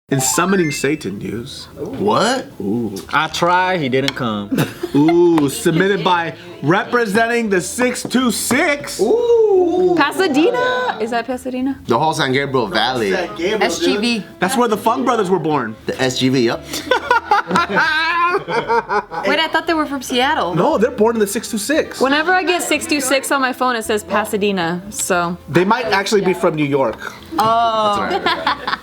In summoning Satan news. What? Ooh. I tried, he didn't come. Ooh, submitted by representing the 626. Ooh. Pasadena? Is that Pasadena? The whole San Gabriel Valley. SGV. That's where the Funk Brothers were born. The SGV, yep. Wait, I thought they were from Seattle. No, they're born in the 626. Whenever I get 626 on my phone, it says Pasadena, so. They might actually be from New York. Oh. That's right.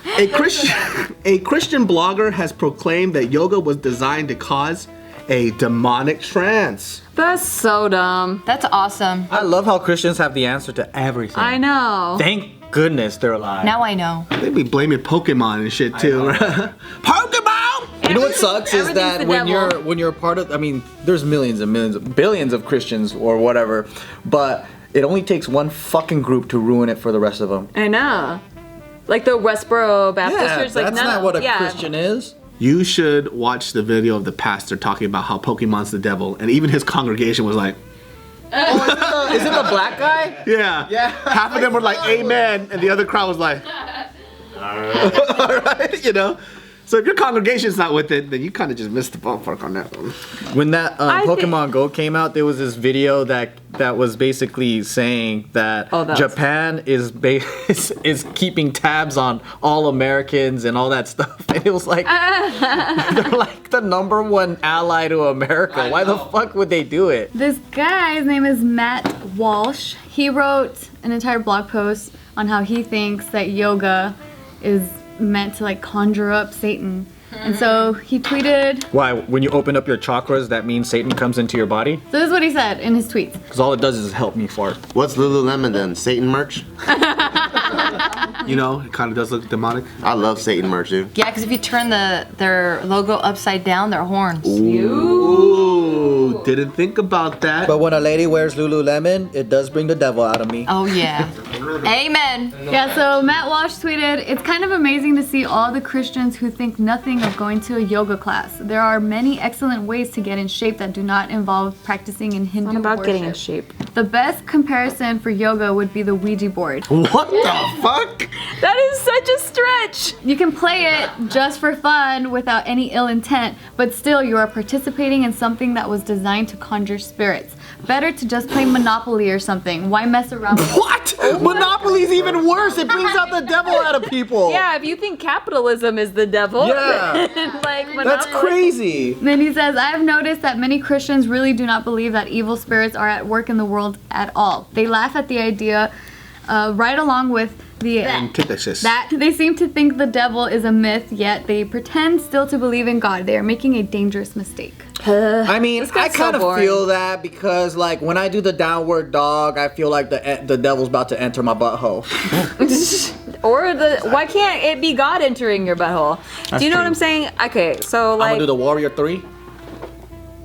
A Christian blogger has proclaimed that yoga was designed to cause a demonic trance. That's so dumb. That's awesome. I love how Christians have the answer to everything. I know. Thank goodness they're alive. Now I know. They be blaming Pokemon and shit too. Pokemon! You know what sucks is Everything's that the when you're part of, I mean, there's millions and millions, billions of Christians or whatever, but it only takes one fucking group to ruin it for the rest of them. I know. Like the Westboro Baptist Church. Like that's not what a Christian is. You should watch the video of the pastor talking about how Pokemon's the devil, and even his congregation was like, Oh, is it the black guy? yeah. Yeah. Half of them were like, amen, and the other crowd was like, all right, you know? So if your congregation's not with it, then you kind of just missed the ballpark on that one. When that Pokemon Go came out, there was this video that was basically saying that Japan is keeping tabs on all Americans and all that stuff. And it was like, they're like the #1 ally to America. Why the fuck would they do it? This guy, his name is Matt Walsh. He wrote an entire blog post on how he thinks that yoga is meant to like conjure up Satan. And so he tweeted, Why, when you open up your chakras, that means Satan comes into your body? so this is what he said in his tweets. Because all it does is help me fart. What's Lululemon then? Satan merch? You know, it kind of does look demonic. I love Satan merch, dude. Yeah, because if you turn their logo upside down, they're horns. Ooh, didn't think about that. But when a lady wears Lululemon, it does bring the devil out of me. Oh yeah. Amen. Yeah, so Matt Walsh tweeted, it's kind of amazing to see all the Christians who think nothing of going to a yoga class. There are many excellent ways to get in shape that do not involve practicing in Hindu What about worship. getting in shape? The best comparison for yoga would be the Ouija board. What the fuck? That is such a stretch. You can play it just for fun without any ill intent, but still you are participating in something that was designed to conjure spirits. Better to just play Monopoly or something. Why mess around with What? Monopoly's even worse. It brings out the devil out of people. Yeah, if you think capitalism is the devil, Yeah. like That's Monopoly. crazy. Then he says, I have noticed that many Christians really do not believe that evil spirits are at work in the world at all. They laugh at the idea right along with the Antithesis. that they seem to think the devil is a myth, yet they pretend still to believe in God. They are making a dangerous mistake. I mean, This I guy's so kind of boring. feel that because, like, when I do the downward dog, I feel like the devil's about to enter my butthole. Or why can't it be God entering your butthole? Do you know what I'm saying? Okay, so I'm like gonna do the Warrior 3.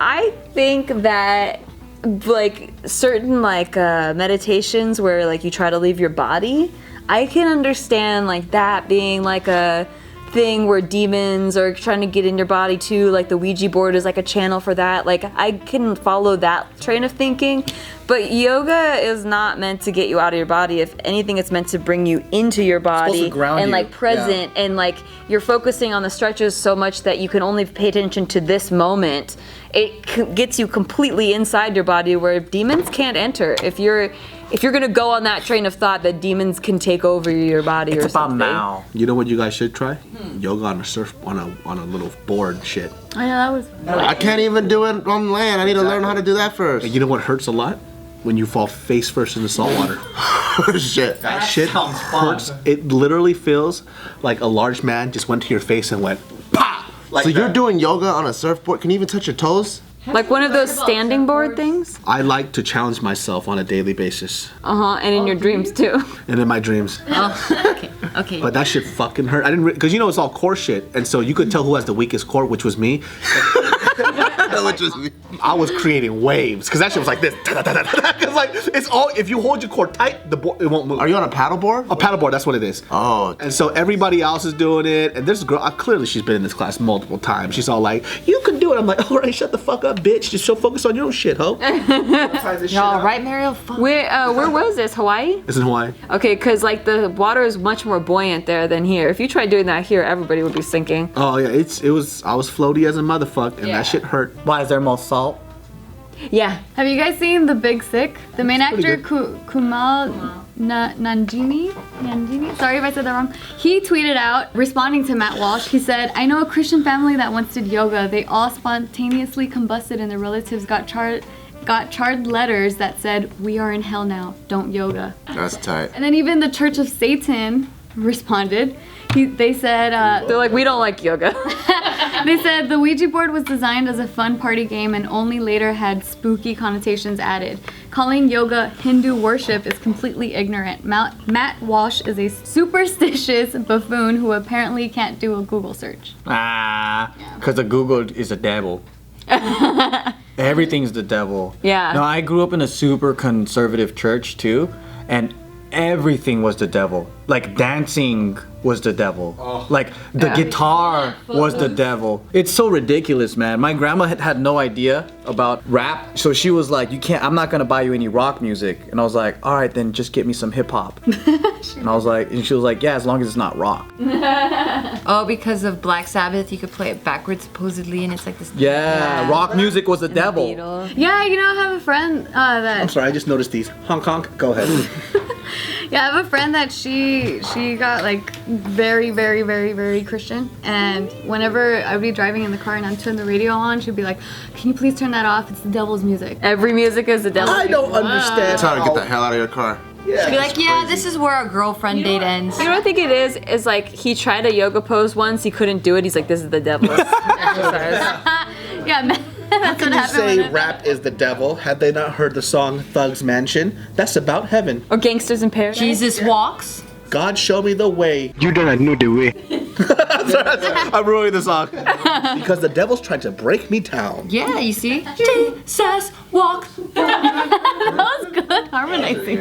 I think that like certain like meditations where like you try to leave your body, I can understand like that being like a thing where demons are trying to get in your body too, like the Ouija board is like a channel for that. Like I can follow that train of thinking, but yoga is not meant to get you out of your body. If anything, it's meant to bring you into your body ground and you. like present, and like you're focusing on the stretches so much that you can only pay attention to this moment. It gets you completely inside your body where demons can't enter. If you're gonna go on that train of thought that demons can take over your body It's or about something. now. You know what you guys should try? Yoga on a surf, on a little board shit. I know that was I can't even do it on land. I need to learn how to do that first. You know what hurts a lot? When you fall face first into salt water. Shit. That shit hurts. It literally feels like a large man just went to your face and went, PAH! Like So that. you're doing yoga on a surfboard? Can you even touch your toes? Like one of those standing board things. I like to challenge myself on a daily basis. And in your dreams too. And in my dreams. Okay. But that shit fucking hurt. I didn't, because you know it's all core shit. And so you could tell who has the weakest core, which was me. Which is I was creating waves because that shit was like this. Because like it's all if you hold your core tight, the board it won't move. Are you on a paddleboard? A paddleboard, that's what it is. Oh. And so everybody else is doing it, and this girl, clearly she's been in this class multiple times. She's all like, "You can do it." I'm like, "All right, shut the fuck up, bitch. Just so focus on your own shit, ho." Y'all right, Mariel? Fuck. Where was this? Hawaii? It's in Hawaii. Okay, because like the water is much more buoyant there than here. If you tried doing that here, everybody would be sinking. Oh yeah, I was floaty as a motherfucker, and that shit hurt. Why is there more salt? Yeah. Have you guys seen The Big Sick? The main pretty actor, good. Kumail Nanjiani? Sorry if I said that wrong. He tweeted out, responding to Matt Walsh, he said, "I know a Christian family that once did yoga. They all spontaneously combusted and their relatives got charred letters that said, 'We are in hell now, don't yoga.'" That's tight. And then even the Church of Satan responded. They said, They're like, we don't like yoga. they said the Ouija board was designed as a fun party game and only later had spooky connotations added. Calling yoga Hindu worship is completely ignorant. Matt Walsh is a superstitious buffoon who apparently can't do a Google search. Because the Google is the devil. Everything's the devil. Yeah. No, I grew up in a super conservative church too, and everything was the devil. Like dancing was the devil. Like the guitar was the devil. It's so ridiculous, man. My grandma had no idea about rap, so she was like, I'm not gonna buy you any rock music. And I was like, all right, then just get me some hip hop. And she was like, yeah, as long as it's not rock. Oh, because of Black Sabbath, you could play it backwards supposedly, and it's like this. Yeah, rock music was the devil. Yeah, you know, I have a friend that... I'm sorry, I just noticed these. Honk honk. Go ahead. Yeah, I have a friend that she got like very, very, very, very Christian, and whenever I'd be driving in the car and I'd turn the radio on, she'd be like, "Can you please turn that off? It's the devil's music." Every music is the devil. I don't understand. It's time to get the hell out of your car. Be like, yeah, this is where our girlfriend date ends. You know what I think it is? Is like he tried a yoga pose once, he couldn't do it. He's like, this is the devil's exercise. Yeah, man. How can you say rap is the devil? Had they not heard the song Thug's Mansion? That's about heaven. Or Gangsters in Paradise. Jesus walks. God show me the way. You don't know the way. I'm ruining the song. Because the devil's trying to break me down. Yeah, you see? Jesus walks. That was good harmonizing.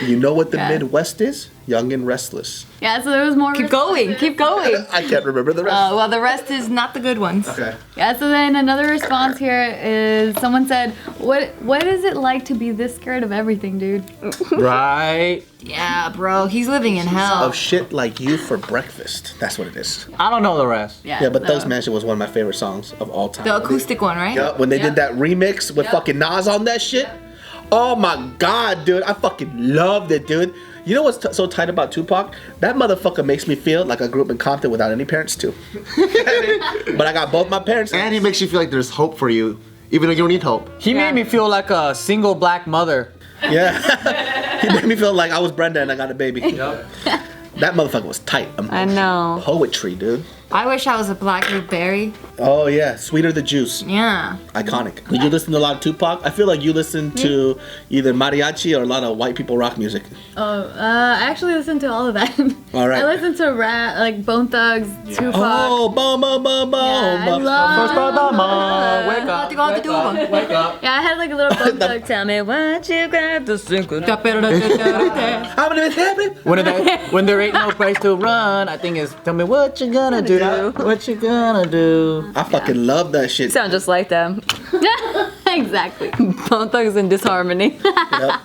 You know what the Midwest is? Young and restless. Yeah, so there was more. Keep going. Keep going. I can't remember the rest. Well, the rest is not the good ones. Okay. Yeah, so then another response here is someone said, what is it like to be this scared of everything, dude? Right? Yeah, bro. He's living in hell. Of shit like you for breakfast. That's what it is. I don't know the rest. Yeah, but Thug's Mansion was one of my favorite songs of all time. The acoustic one, right? Yeah, when they did that remix with fucking Nas on that shit. Oh my god, dude. I fucking loved it, dude. You know what's so tight about Tupac? That motherfucker makes me feel like I grew up in Compton without any parents too. But I got both my parents. And he makes you feel like there's hope for you, even though you don't need hope. He made me feel like a single black mother. Yeah. He made me feel like I was Brenda and I got a baby. Yep. That motherfucker was tight. I know. Poetry, dude. I wish I was a Black Berry. Oh yeah, Sweeter the Juice. Yeah. Iconic. Did you listen to a lot of Tupac? I feel like you listen to either mariachi or a lot of white people rock music. Oh, I actually listened to all of that. All right. I listened to rap, like Bone Thugs, Tupac. Oh, boom, boom, boom, boom. Yeah, I love- Wake up. Wake up. Yeah, I had like a little Bone Thug. Tell me what you got to sing. When there ain't no place to run, I think it's tell me what you gonna do. What you gonna do? I fucking love that shit. Sound just like them. Exactly. Bone Thugs in disharmony. Yep.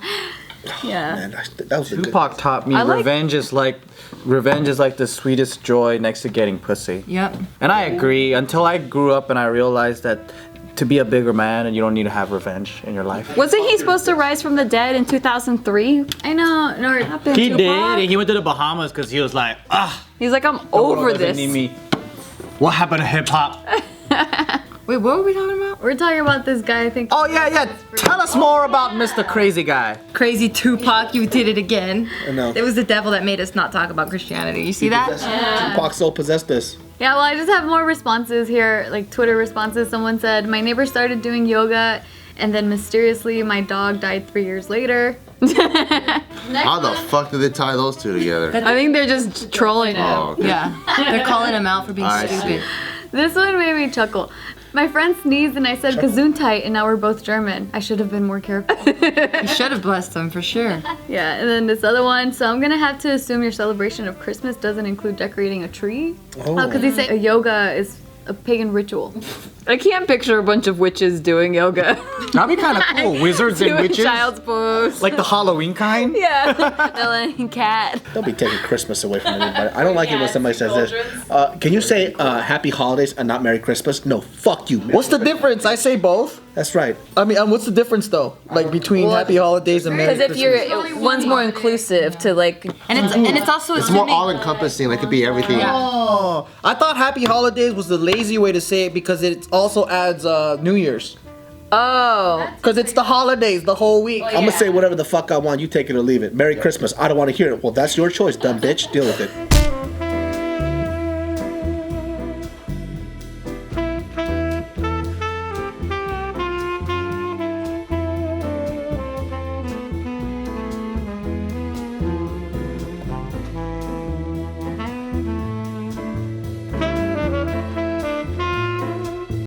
Yeah. Man, that was a good. Tupac taught me I like- revenge is like the sweetest joy next to getting pussy. Yep. And I agree. Until I grew up and I realized that to be a bigger man and you don't need to have revenge in your life. Wasn't he supposed to rise from the dead in 2003? I know. No, He did. And he went to the Bahamas because he was like, He's like, I'm the world over doesn't this. need me. What happened to hip hop? Wait, what were we talking about? we're talking about this guy, I think. Oh yeah. Tell us more about Mr. Crazy Guy. Crazy Tupac, you did it again. I know. It was the devil that made us not talk about Christianity. You see that? Tupac so possessed this. Yeah, well, I just have more responses here, like Twitter responses. Someone said, my neighbor started doing yoga, and then mysteriously my dog died 3 years later. How the fuck did they tie those two together? I think they're just trolling him. Oh, okay. Yeah. They're calling him out for being I stupid. This one made me chuckle. My friend sneezed and I said Gesundheit, and now we're both German. I should have been more careful. You should have blessed them for sure. Yeah, and then this other one. So I'm gonna have to assume your celebration of Christmas doesn't include decorating a tree. Oh, because he said yoga is a pagan ritual. I can't picture a bunch of witches doing yoga. That'd be kind of cool. Wizards and Doing witches. child's pose. Like the Halloween kind? Yeah. Ellen and Cat. Don't be taking Christmas away from anybody. I don't like it when somebody says this. Can you say Happy Holidays and not Merry Christmas? No, fuck you. What's the difference? I say both. That's right. I mean, what's the difference though? Like between Happy Holidays and Merry Because Christmas? if you're, one's more inclusive to like. And it's also It's more all-encompassing. Like, it could be everything. Oh, I thought Happy Holidays was the lazy way to say it because it also adds New Year's. Oh. Because it's the holidays the whole week. I'm gonna say whatever the fuck I want. You take it or leave it. Merry Christmas. I don't want to hear it. Well, that's your choice, dumb bitch. Deal with it.